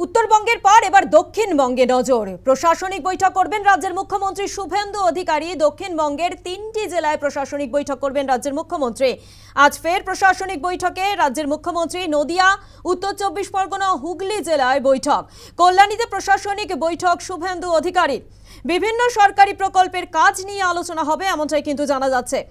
উত্তরবঙ্গের পর এবার দক্ষিণবঙ্গে নজর। প্রশাসনিক বৈঠক করবেন রাজ্যের মুখ্যমন্ত্রী শুভেন্দু অধিকারী। দক্ষিণবঙ্গের 3টি জেলায় প্রশাসনিক বৈঠক করবেন রাজ্যের মুখ্যমন্ত্রী। আজ ফের প্রশাসনিক বৈঠকে রাজ্যের মুখ্যমন্ত্রী। নদিয়া, উত্তর 24 পরগনা, হুগলি জেলায় বৈঠক। কল্যাণীতে প্রশাসনিক বৈঠক শুভেন্দু অধিকারীর। বিভিন্ন সরকারি প্রকল্পের কাজ নিয়ে আলোচনা হবে এমনটাই কিন্তু জানা যাচ্ছে।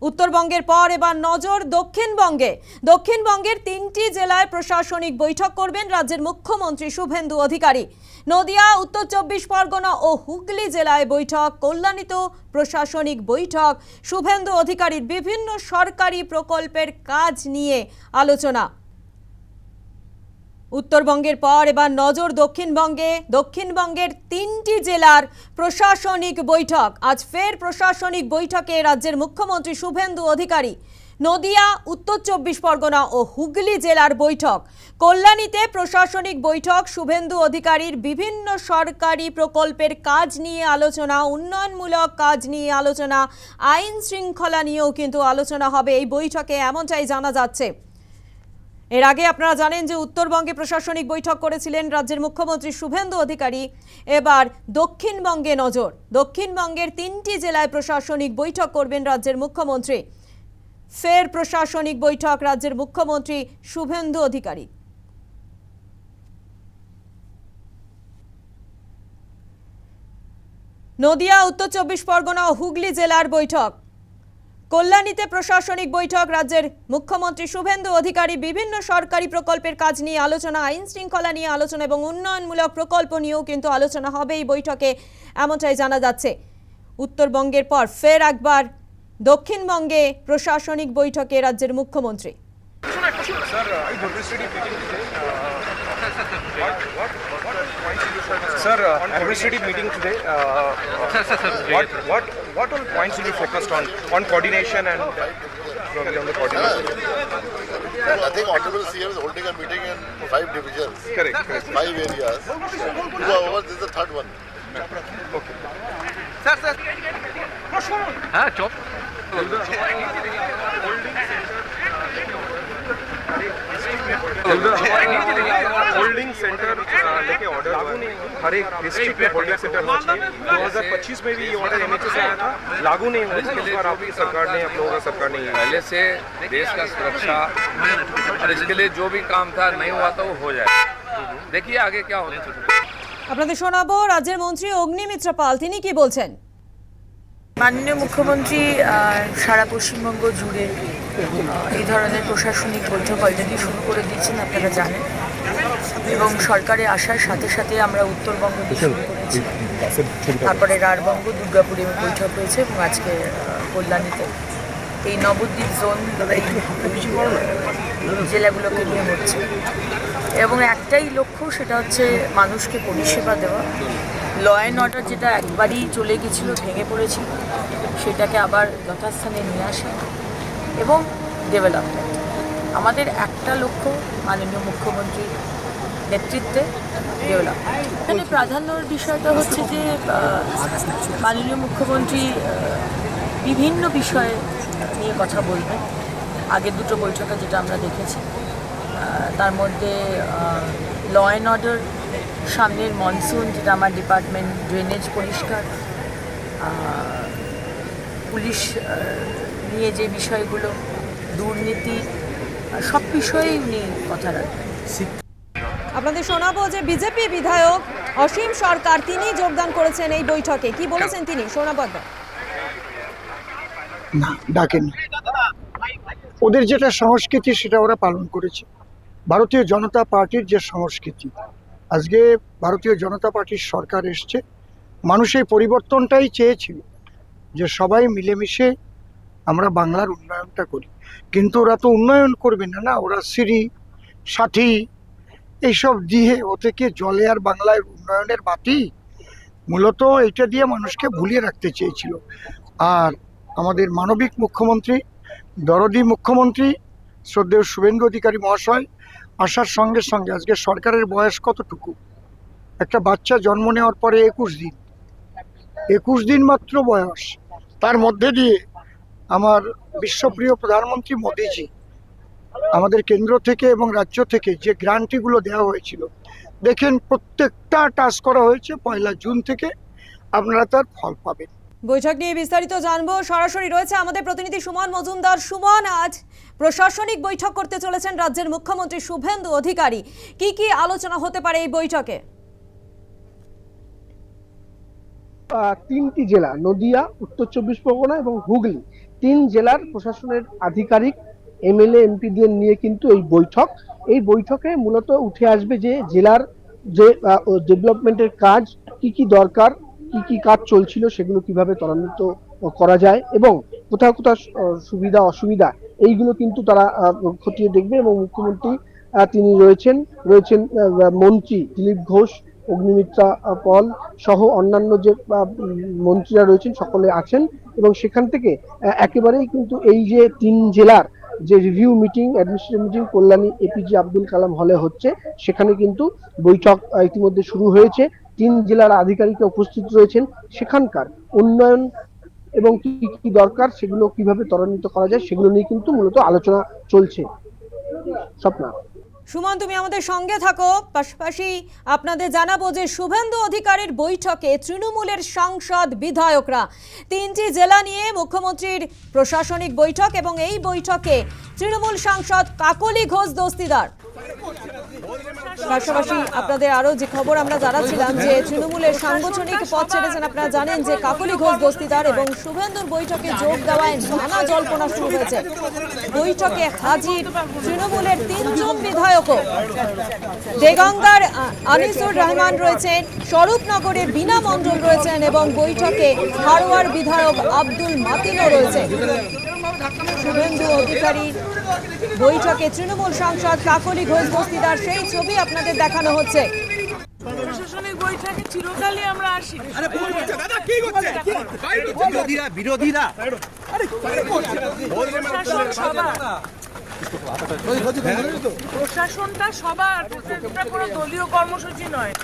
উত্তরবঙ্গের পর এবার নজর দক্ষিণবঙ্গে। দক্ষিণবঙ্গের 3টি জেলায় প্রশাসনিক বৈঠক করবেন রাজ্যের মুখ্যমন্ত্রী শুভেন্দু অধিকারী। নদিয়া, উত্তর 24 পরগনা ও হুগলি জেলায় বৈঠক। কল্যাণীতেও প্রশাসনিক বৈঠক। শুভেন্দু অধিকারীর বিভিন্ন সরকারি প্রকল্পের কাজ নিয়ে আলোচনা। উত্তরবঙ্গের পর এবার নজর দক্ষিণবঙ্গে। দক্ষিণবঙ্গের 3টি জেলার প্রশাসনিক বৈঠক। আজ ফের প্রশাসনিক বৈঠকে রাজ্যের মুখ্যমন্ত্রী শুভেন্দু অধিকারী। নদিয়া, উত্তর 24 পরগনা ও হুগলি জেলার বৈঠক। কল্যাণীতে প্রশাসনিক বৈঠক। শুভেন্দু অধিকারীর বিভিন্ন সরকারি প্রকল্পের কাজ নিয়ে আলোচনা, উন্নয়নমূলক কাজ নিয়ে আলোচনা, আইন শৃঙ্খলা নিয়েও কিন্তু আলোচনা হবে এই বৈঠকে, এমনটাই জানা যাচ্ছে। এর আগে আপনারা জানেন যে উত্তরবঙ্গে প্রশাসনিক বৈঠক করেছিলেন রাজ্যের মুখ্যমন্ত্রী শুভেন্দু অধিকারী। এবার দক্ষিণবঙ্গে নজর। দক্ষিণবঙ্গের 3টি জেলায় প্রশাসনিক বৈঠক করবেন রাজ্যের মুখ্যমন্ত্রী। ফের প্রশাসনিক বৈঠক রাজ্যের মুখ্যমন্ত্রী শুভেন্দু অধিকারী। নদিয়া, উত্তর 24 পরগনা ও হুগলি জেলার বৈঠক। কল্যাণীতে প্রশাসনিক বৈঠক রাজ্যের মুখ্যমন্ত্রী শুভেন্দু অধিকারী। বিভিন্ন সরকারি প্রকল্পের কাজ নিয়ে আলোচনা, আইন শৃঙ্খলা নিয়ে আলোচনা এবং উন্নয়নমূলক প্রকল্প নিয়েও কিন্তু আলোচনা হবে এই বৈঠকে, এমনটাই জানা যাচ্ছে। উত্তরবঙ্গের পর ফের একবার দক্ষিণবঙ্গে প্রশাসনিক বৈঠকে রাজ্যের মুখ্যমন্ত্রী। Sir, administrative meeting today. What all points will be focused on coordination and probably on the coordination? I think Honorable CM is holding a meeting in 5 divisions. Correct. 5 areas. However, this is the third one. Okay. Sir. हाँ चौप holding centre लेके order हर एक district में holding centre होना चाहिए। 2025 में भी ये ऑर्डर एमएचए से आया था, लागू नहीं हुआ। इस बार आपकी सरकार ने, आप लोगों का सरकार ने पहले से देश का सुरक्षा और इसके लिए जो भी काम था नहीं हुआ तो वो हो जाए। देखिए आगे क्या होने আপনাদের শোনাবো রাজ্যের মন্ত্রী অগ্নিমিত্রা পাল, তিনি কি বলছেন। মাননীয় মুখ্যমন্ত্রী সারা পশ্চিমবঙ্গ জুড়ে এই ধরনের প্রশাসনিক বৈঠক অলরেডি শুরু করে দিয়েছেন, আপনারা জানেন। এবং সরকারে আসার সাথে সাথে আমরা উত্তরবঙ্গ শুরু করেছি, তারপরে রাঢ়বঙ্গ, দুর্গাপুরে বৈঠক হয়েছে এবং আজকে কল্যাণীতে এই নবদ্বীপ জোন জেলাগুলোকে নিয়ে হচ্ছে। এবং একটাই লক্ষ্য, সেটা হচ্ছে মানুষকে পরিষেবা দেওয়া। ল অ্যান্ড অর্ডার যেটা একবারই চলে গেছিল, ভেঙে পড়েছিল, সেটাকে আবার যথাস্থানে নিয়ে আসা এবং ডেভেলপমেন্ট। আমাদের একটা লক্ষ্য, মাননীয় মুখ্যমন্ত্রীর নেতৃত্বে ডেভেলপমেন্ট। এখানে প্রাধান্যর বিষয়টা হচ্ছে যে মাননীয় মুখ্যমন্ত্রী বিভিন্ন বিষয়ে নিয়ে কথা বলবেন। আগের দুটো বৈঠকে যেটা আমরা দেখেছি, তার মধ্যে ল অ্যান্ড অর্ডার, সামনের মনসুন যেটা আমার ডিপার্টমেন্ট, ড্রেনেজ পরিষ্কার, পুলিশ নিয়ে যে বিষয়গুলো, দুর্নীতি, সব বিষয়েই উনি কথা রাখবেন। আপনাদের শোনাবো যে বিজেপি বিধায়ক অসীম সরকার, তিনি যোগদান করেছেন এই বৈঠকে। কি বলেছেন তিনি, শোনাবো। না, ডাকেন। ওদের যেটা সংস্কৃতি সেটা ওরা পালন করেছে। ভারতীয় জনতা পার্টির যে সংস্কৃতি, আজকে ভারতীয় জনতা পার্টির সরকার এসছে, মানুষ এই পরিবর্তনটাই চেয়েছিল যে সবাই মিলেমিশে আমরা বাংলার উন্নয়নটা করি। কিন্তু ওরা তো উন্নয়ন করবে না, না, ওরা সিঁড়ি, সাথী এইসব দিয়ে, ও থেকে জলে আর বাংলায় উন্নয়নের বাতি, মূলত এটা দিয়ে মানুষকে ভুলিয়ে রাখতে চেয়েছিল। আর আমাদের মানবিক মুখ্যমন্ত্রী, দরদি মুখ্যমন্ত্রী শ্রদ্ধেয় শুভেন্দু অধিকারী মহাশয় আসার সঙ্গে সঙ্গে, আজকে সরকারের বয়স কতটুকু, একটা বাচ্চা জন্ম নেওয়ার পরে 21 দিন মাত্র বয়স, তার মধ্যে দিয়ে আমার বিশ্বপ্রিয় প্রধানমন্ত্রী মোদিজি আমাদের কেন্দ্র থেকে এবং রাজ্য থেকে যে গ্রান্টগুলো দেওয়া হয়েছিল, দেখেন প্রত্যেকটা টাচ করা হয়েছে 1 জুন থেকে, আপনারা তার ফল পাবেন। বৈঠক নিয়ে বিস্তারিত জানবো, সরাসরি রয়েছে আমাদের প্রতিনিধি সুমন মজুমদার। সুমন, আজ প্রশাসনিক বৈঠক করতে চলেছেন রাজ্যের মুখ্যমন্ত্রী শুভেন্দু অধিকারী, কি কি আলোচনা হতে পারে এই বৈঠকে? তিনটি জেলা, নদিয়া, উত্তর 24 পরগনা এবং হুগলি, 3 জেলার প্রশাসনের আধিকারিক, এমএলএ, এমপিদের নিয়ে কিন্তু এই বৈঠকে মূলত উঠে আসবে যে জেলার যে ডেভেলপমেন্টের কাজ, কি দরকার, কি কাজ চলছিল, সেগুলো কিভাবে ত্বরান্বিত করা যায় এবং কোথাও সুবিধা অসুবিধা এইগুলো কিন্তু তারা খতিয়ে দেখবে। এবং মুখ্যমন্ত্রী তিনি রয়েছেন মন্ত্রী দিলীপ ঘোষ, অগ্নিমিত্রা পল সহ অন্যান্য যে মন্ত্রীরা রয়েছেন সকলে আছেন এবং সেখান থেকে একেবারেই কিন্তু এই যে 3 জেলার যে review meeting, administrative meeting Kalyani APJ Abdul Kalam হলে হচ্ছে, সেখানে কিন্তু বৈঠক ইতিমধ্যে শুরু হয়েছে। 3 জেলার আধিকারিকরা উপস্থিত রয়েছেন, সেখানকার উন্নয়ন এবং কি দরকার সেগুলো কিভাবে ত্বরান্বিত করা যায় সেগুলো নিয়ে কিন্তু মূলত আলোচনা চলছে। স্বপ্না। সুমন, তুমি আমাদের সঙ্গে থাকো। পাশাপাশি আপনাদের জানাবো যে শুভেন্দু অধিকারীর বৈঠকে তৃণমূলের সাংসদ, বিধায়করা, 3টি জেলা নিয়ে মুখ্যমন্ত্রীর প্রশাসনিক বৈঠক এবং এই বৈঠকে তৃণমূল সাংসদ কাকলি ঘোষ দস্তিদার। পাশাপাশি আপনাদের আরো যে খবর আমরা জানাচ্ছিলাম যে তৃণমূলের সাংগঠনিক পদ ছেড়েছেন, আপনারা জানেন যে কাকলি ঘোষ দস্তিদার, এবং শুভেন্দুর বৈঠকে যোগ দেওয়ায় নানা জল্পনা শুরু হয়েছে। বৈঠকে হাজির তৃণমূলের 3 জন বিধায়কও। দেগঙ্গার আনিসুর রহমান রয়েছেন, স্বরূপনগরের বীণা মণ্ডল রয়েছেন এবং বৈঠকে হাড়োয়ার বিধায়ক আব্দুল মাতিনও রয়েছে। শুভেন্দু অধিকারী বৈঠকে তৃণমূল সাংসদ কাকলি ঘোষ দস্তিদার, সেই ছবি আপনাদের দেখানো হচ্ছে। প্রশাসনিক বৈঠকে চিরকালই আমরা আসি। বিরোধীরা প্রশাসনটা সবার, এটা কোনো দলীয় কর্মসূচি নয়।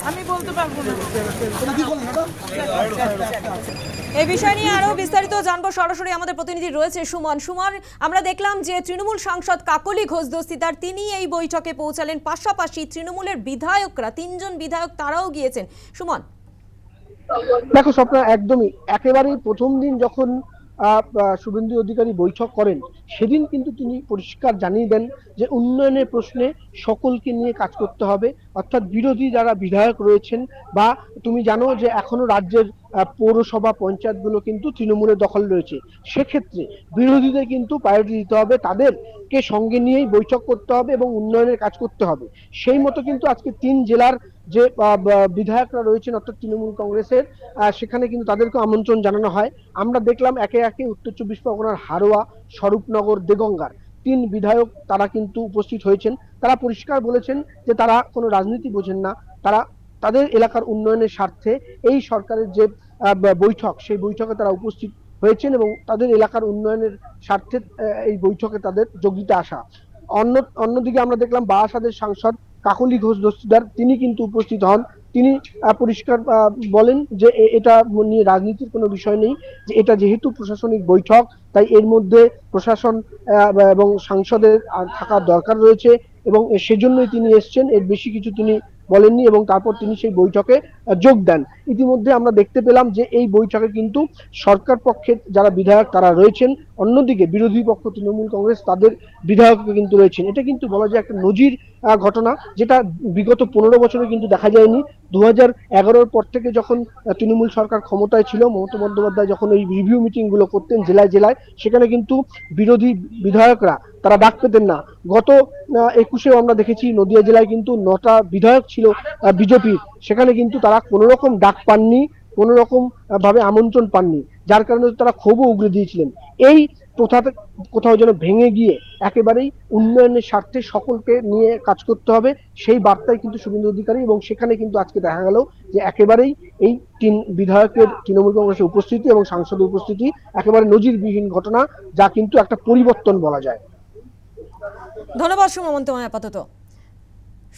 আমি বলতে পারবো না। এই বিষয় নিয়ে আরো বিস্তারিত জানবো, সরাসরি আমাদের প্রতিনিধি রয়েছে সুমন। সুমন, আমরা দেখলাম যে তৃণমূল সাংসদ কাকলি ঘোষ দস্তিদার তিনি এই বৈঠকে পৌঁছালেন, পাশাপাশি তৃণমূলের বিধায়করা, 3 জন বিধায়ক তারাও গিয়েছেন। সুমন, দেখো স্বপ্না, একদমই একেবারেই প্রথম দিন যখন শুভেন্দু অধিকারী বৈঠক করেন, সেদিন কিন্তু তিনি পরিষ্কার জানিয়ে দেন যে উন্নয়নের প্রশ্নে সকলকে নিয়ে কাজ করতে হবে, অর্থাৎ বিরোধী যারা বিধায়ক রয়েছেন, বা তুমি জানো যে এখনো রাজ্যের পৌরসভা পঞ্চায়েতগুলো কিন্তু তৃণমূলের দখল রয়েছে, সেক্ষেত্রে বিরোধীদের কিন্তু প্রায়োরিটি দিতে হবে, তাদেরকে সঙ্গে নিয়েই বৈঠক করতে হবে এবং উন্নয়নের কাজ করতে হবে। সেই মতো কিন্তু আজকে 3 জেলার যে বিধায়করা রয়েছেন অর্থাৎ তৃণমূল কংগ্রেসের, সেখানে কিন্তু তাদেরকে আমন্ত্রণ জানানো হয়। আমরা দেখলাম একে একে উত্তর 24 পরগনার হাড়োয়া, স্বরূপনগর, দেগঙ্গার 3 বিধায়ক তারা কিন্তু উপস্থিত হয়েছেন। তারা পরিষ্কার বলেছেন যে তারা কোনো রাজনীতি বোঝেন না, তারা তাদের এলাকার উন্নয়নের স্বার্থে এই সরকারের যে বৈঠক, সেই বৈঠকে তারা উপস্থিত হয়েছেন এবং তাদের এলাকার উন্নয়নের স্বার্থে এই বৈঠকে তাদের যোগ দিতে আসা। অন্যদিকে আমরা দেখলাম বারাসাতের সাংসদ কাকলি ঘোষ দস্তিদার, তিনি কিন্তু উপস্থিত হন। তিনি পরিষ্কার বলেন যে এটা নিয়ে রাজনীতির কোনো বিষয় নেই, যে এটা যেহেতু প্রশাসনিক বৈঠক তাই এর মধ্যে প্রশাসন এবং সাংসদের থাকার দরকার রয়েছে এবং সেজন্যই তিনি এসছেন, এর বেশি কিছু তিনি বলেননি এবং তারপর তিনি সেই বৈঠকে যোগ দেন। ইতিমধ্যে আমরা দেখতে পেলাম যে এই বৈঠকে কিন্তু সরকার পক্ষের যারা বিধায়ক তারা রয়েছেন, অন্যদিকে বিরোধী পক্ষ তৃণমূল কংগ্রেস তাদের বিধায়ক কিন্তু রয়েছেন। এটা কিন্তু বলা যায় একটা নজির ঘটনা, যেটা বিগত 15 বছরে কিন্তু দেখা যায়নি। 2011-র পর থেকে যখন তৃণমূল সরকার ক্ষমতায় ছিল, মমতা বন্দ্যোপাধ্যায় যখন এই রিভিউ মিটিং গুলো করতেন জেলায় জেলায়, সেখানে কিন্তু বিরোধী বিধায়করা তারা ডাক পেতেন না। গত 21-এও আমরা দেখেছি নদিয়া জেলায় কিন্তু 9টা বিধায়ক ছিল বিজেপির, সেখানে কিন্তু তারা কোনো রকম ডাক পাননি, কোনো রকম ভাবে আমন্ত্রণ পাননি, যার কারণে তারা ক্ষোভও উগরে দিয়েছিলেন। এই প্রথাটা কোথাও যেন ভেঙে গিয়ে একেবারেই উন্নয়নের স্বার্থে সকলকে নিয়ে কাজ করতে হবে, সেই বার্তায় কিন্তু শুভেন্দু অধিকারী, এবং সেখানে কিন্তু আজকে দেখা গেল যে একেবারেই এই 3 বিধায়কের তৃণমূল কংগ্রেসের উপস্থিতি এবং সাংসদের উপস্থিতি একেবারে নজিরবিহীন ঘটনা, যা কিন্তু একটা পরিবর্তন বলা যায়। ধন্যবাদ সুমন তোমায়। আপাতত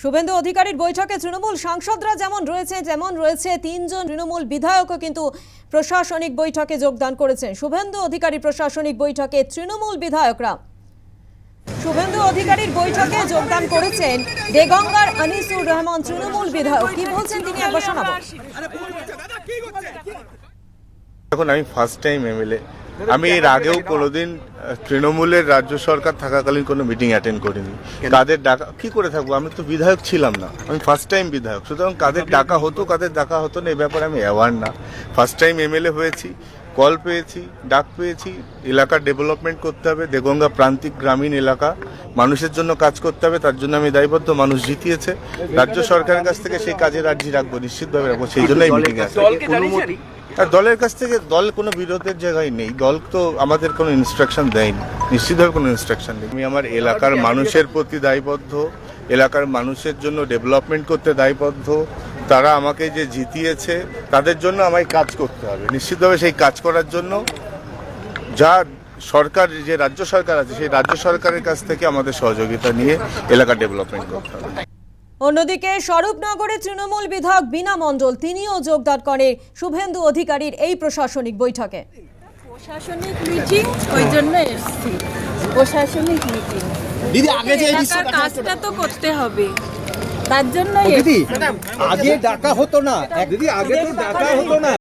শুভেন্দু অধিকারীর বৈঠকে তৃণমূল সাংসদরা যেমন রয়েছে 3 জন তৃণমূল বিধায়কও কিন্তু প্রশাসনিক বৈঠকে যোগদান করেছেন। শুভেন্দু অধিকারী প্রশাসনিক বৈঠকে তৃণমূল বিধায়করা শুভেন্দু অধিকারীর বৈঠকে যোগদান করেছেন দেগঙ্গার আনিসুর রহমান তৃণমূল বিধায়ক। কি বলছেন তিনি একবার শোনাবো। এখন আমি ফার্স্ট টাইম এমএলএ। আমি এর আগেও কোনোদিন তৃণমূলের রাজ্য সরকার থাকাকালীন কোনো মিটিং অ্যাটেন্ড করিনি। কাদের ডাকা কি করে থাকবো, আমি তো বিধায়ক ছিলাম না, আমি ফার্স্ট টাইম বিধায়ক। সুতরাং কাদের ডাকা হতো কাদের ডাকা হতো না এ ব্যাপারে আমি অ্যাওয়ার না। ফার্স্ট টাইম এমএলএ হয়েছি, কল পেয়েছি, ডাক পেয়েছি। এলাকার ডেভেলপমেন্ট করতে হবে, দেগঙ্গা প্রান্তিক গ্রামীণ এলাকা মানুষের জন্য কাজ করতে হবে, তার জন্য আমি দায়বদ্ধ। মানুষ জিতিয়েছে, রাজ্য সরকারের কাছ থেকে সেই কাজের আর্জি রাখবো, নিশ্চিতভাবে রাখবো, সেই জন্যই মিটিং আছে। আর দলের কাছ থেকে দল কোনো বিরোধের জায়গায় নেই, দল তো আমাদের কোনো ইনস্ট্রাকশন দেয়নি, নিশ্চিতভাবে কোনো ইনস্ট্রাকশন নেই। আমি আমার এলাকার মানুষের প্রতি দায়বদ্ধ, এলাকার মানুষের জন্য ডেভেলপমেন্ট করতে দায়বদ্ধ। তারা আমাকে যে জিতিয়েছে তাদের জন্য আমায় কাজ করতে হবে, নিশ্চিতভাবে সেই কাজ করার জন্য যা সরকার, যে রাজ্য সরকার আছে সেই রাজ্য সরকারের কাছ থেকে আমাদের সহযোগিতা নিয়ে এলাকার ডেভেলপমেন্ট করতে হবে। অন্যদিকে স্বরূপনগরে তৃণমূল বিধায়ক বীণা মণ্ডল তিনিও যোগদান করেন শুভেন্দু অধিকারীর এই প্রশাসনিক বৈঠকে। প্রশাসনিক মিটিং, ওই জন্য এসেছি। প্রশাসনিক মিটিং দিদি আগে যে এলাকার কাজটা তো করতে হবে, তার জন্য দিদি আগে ডাকা হতো না, দিদি আগে তো ডাকা হতো না।